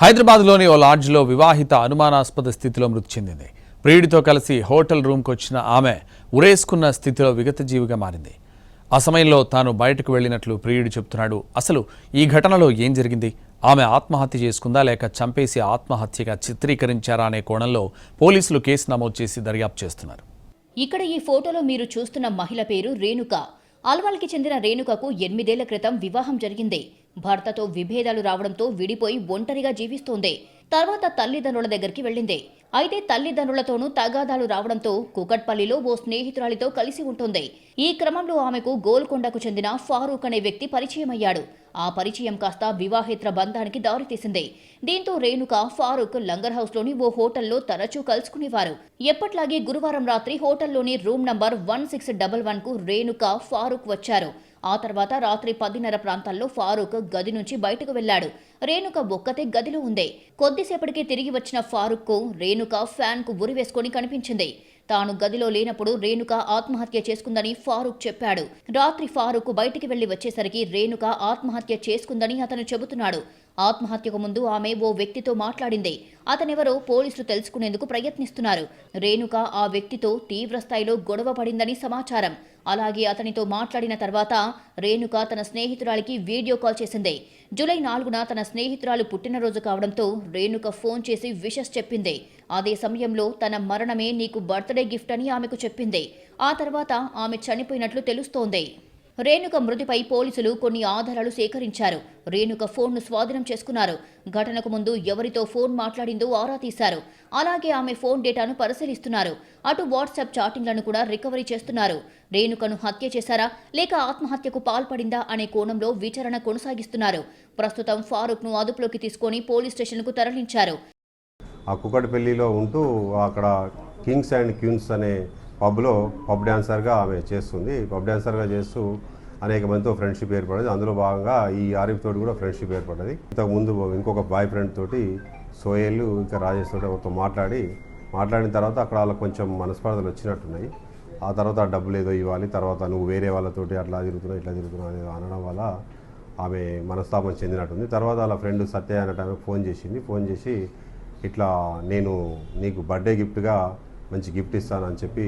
హైదరాబాద్లోని ఓ లాడ్జ్లో వివాహిత అనుమానాస్పద స్థితిలో మృతి చెందింది. ప్రియుడితో కలిసి హోటల్ రూమ్కు వచ్చిన ఆమె ఉరేసుకున్న స్థితిలో విగతజీవిగా మారింది. ఆ సమయంలో తాను బయటకు వెళ్లినట్లు ప్రియుడు చెబుతున్నాడు. అసలు ఈ ఘటనలో ఏం జరిగింది? ఆమె ఆత్మహత్య చేసుకుందా లేక చంపేసి ఆత్మహత్యగా చిత్రీకరించారా అనే కోణంలో పోలీసులు కేసు నమోదు చేసి దర్యాప్తు చేస్తున్నారు. ఇక్కడ ఈ ఫోటోలో మీరు చూస్తున్న మహిళ పేరు రేణుక. అల్వాల్కి చెందిన రేణుకకు 8 ఏళ్ల క్రితం వివాహం జరిగింది. భర్తతో విభేదాలు రావడంతో విడిపోయి ఒంటరిగా జీవిస్తోంది. తర్వాత తల్లిదండ్రుల దగ్గరికి వెళ్ళింది. అయితే తల్లిదండ్రులతోనూ తగాదాలు రావడంతో కూకట్పల్లిలో ఓ స్నేహితురాలితో కలిసి ఉంటుంది. ఈ క్రమంలో ఆమెకు గోల్కొండకు చెందిన ఫారూక్ అనే వ్యక్తి పరిచయమయ్యాడు. ఆ పరిచయం కాస్త వివాహేతర బంధానికి దారితీసింది. దీంతో రేణుక, ఫారూక్ లంగర్ హౌస్లోని ఓ హోటల్లో తరచూ కలుసుకునేవారు. ఎప్పట్లాగే గురువారం రాత్రి హోటల్లోని రూమ్ నంబర్ 1611కు రేణుక, ఫారూక్ వచ్చారు. ఆ తర్వాత రాత్రి 10:30 ప్రాంతాల్లో ఫారూక్ గది నుంచి బయటకు వెళ్లాడు. రేణుక ఒక్కతే గదిలో ఉంది. కొద్దిసేపటికి తిరిగి వచ్చిన ఫారూక్కు రేణుక ఫ్యాన్కు ఉరివేసుకొని కనిపించింది. తాను గదిలో లేనప్పుడు రేణుక ఆత్మహత్య చేసుకుందని ఫారూక్ చెప్పాడు. రాత్రి ఫారూక్ బయటికి వెళ్లి వచ్చేసరికి రేణుక ఆత్మహత్య చేసుకుందని అతను చెబుతున్నాడు. ఆత్మహత్యకు ముందు ఆమె ఓ వ్యక్తితో మాట్లాడింది. అతనెవరో పోలీసులు తెలుసుకునేందుకు ప్రయత్నిస్తున్నారు. రేణుక ఆ వ్యక్తితో తీవ్రస్థాయిలో గొడవ పడిందని సమాచారం. అలాగే అతనితో మాట్లాడిన తర్వాత రేణుక తన స్నేహితురాలికి వీడియో కాల్ చేసింది. జూలై 4న తన స్నేహితురాలు పుట్టినరోజు కావడంతో రేణుక ఫోన్ చేసి విషెస్ చెప్పింది. అదే సమయంలో తన మరణమే నీకు బర్త్డే గిఫ్ట్ అని ఆమెకు చెప్పింది. ఆ తర్వాత ఆమె చనిపోయినట్లు తెలుస్తోంది. రేణుక మృతిపై పోలీసులు కొన్ని ఆధారాలు సేకరించారు. రేణుక ఫోన్ను స్వాధీనం చేసుకున్నారు. ఘటనకు ముందు ఎవరితో ఫోన్ మాట్లాడిందో ఆరా తీశారు. అలాగే ఆమె ఫోన్ డేటాను పరిశీలిస్తున్నారు. అటు వాట్సాప్ చాటింగ్లను కూడా రికవరీ చేస్తున్నారు. రేణుకను హత్య చేశారా లేక ఆత్మహత్యకు పాల్పడిందా అనే కోణంలో విచారణ కొనసాగిస్తున్నారు. ప్రస్తుతం ఫారూక్ను అదుపులోకి తీసుకొని పోలీస్ స్టేషన్కు తరలించారు. ఆ కుకట్పల్లిలో ఉంటూ అక్కడ కింగ్స్ అండ్ క్వీన్స్ అనే పబ్లో పబ్ డాన్సర్గా ఆమె చేస్తుంది. పబ్ డాన్సర్గా చేస్తూ అనేక మందితో ఫ్రెండ్షిప్ ఏర్పడింది. అందులో భాగంగా ఈ ఆరిఫ్ తోటి కూడా ఫ్రెండ్షిప్ ఏర్పడ్డది. ఇంతకుముందు ఇంకొక బాయ్ ఫ్రెండ్ తోటి సోహెల్ ఇంకా రాజేష్ తోటి ఎవరితో మాట్లాడిన తర్వాత అక్కడ వాళ్ళకి కొంచెం మనస్పర్ధలు వచ్చినట్టున్నాయి. ఆ తర్వాత డబ్బులు ఏదో ఇవ్వాలి, తర్వాత నువ్వు వేరే వాళ్ళతోటి అట్లా తిరుగుతున్నావు ఇట్లా తిరుగుతున్నావు అనేది అనడం వల్ల ఆమె మనస్తాపం చెందినట్టుంది. తర్వాత వాళ్ళ ఫ్రెండ్ సత్య అనే ఆమె ఫోన్ చేసి ఇట్లా నేను నీకు బర్త్డే గిఫ్ట్గా మంచి గిఫ్ట్ ఇస్తానని చెప్పి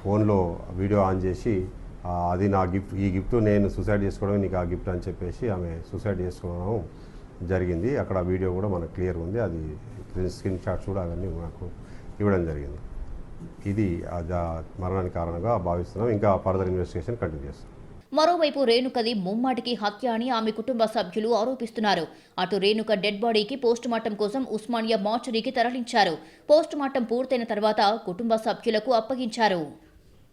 ఫోన్లో వీడియో ఆన్ చేసి అది నా గిఫ్ట్, ఈ గిఫ్ట్ నేను సూసైడ్ చేసుకోవడం నీకు ఆ గిఫ్ట్ అని చెప్పేసి ఆమె సూసైడ్ చేసుకోవడం జరిగింది. అక్కడ వీడియో కూడా మనకు క్లియర్ ఉంది. అది స్క్రీన్ షాట్స్ కూడా అవన్నీ నాకు ఇవ్వడం జరిగింది. ఇది మరణానికి కారణంగా భావిస్తున్నాం. ఇంకా ఫర్దర్ ఇన్వెస్టిగేషన్ కంటిన్యూ చేస్తాం. మరోవైపు రేణుకది ముమ్మాటికి హత్య అని ఆమె కుటుంబ సభ్యులు ఆరోపిస్తున్నారు. అటు రేణుక డెడ్ బాడీకి పోస్టుమార్టం కోసం ఉస్మానియా మార్చరీకి తరలించారు. పోస్టుమార్టం పూర్తయిన తర్వాత కుటుంబ సభ్యులకు అప్పగించారు.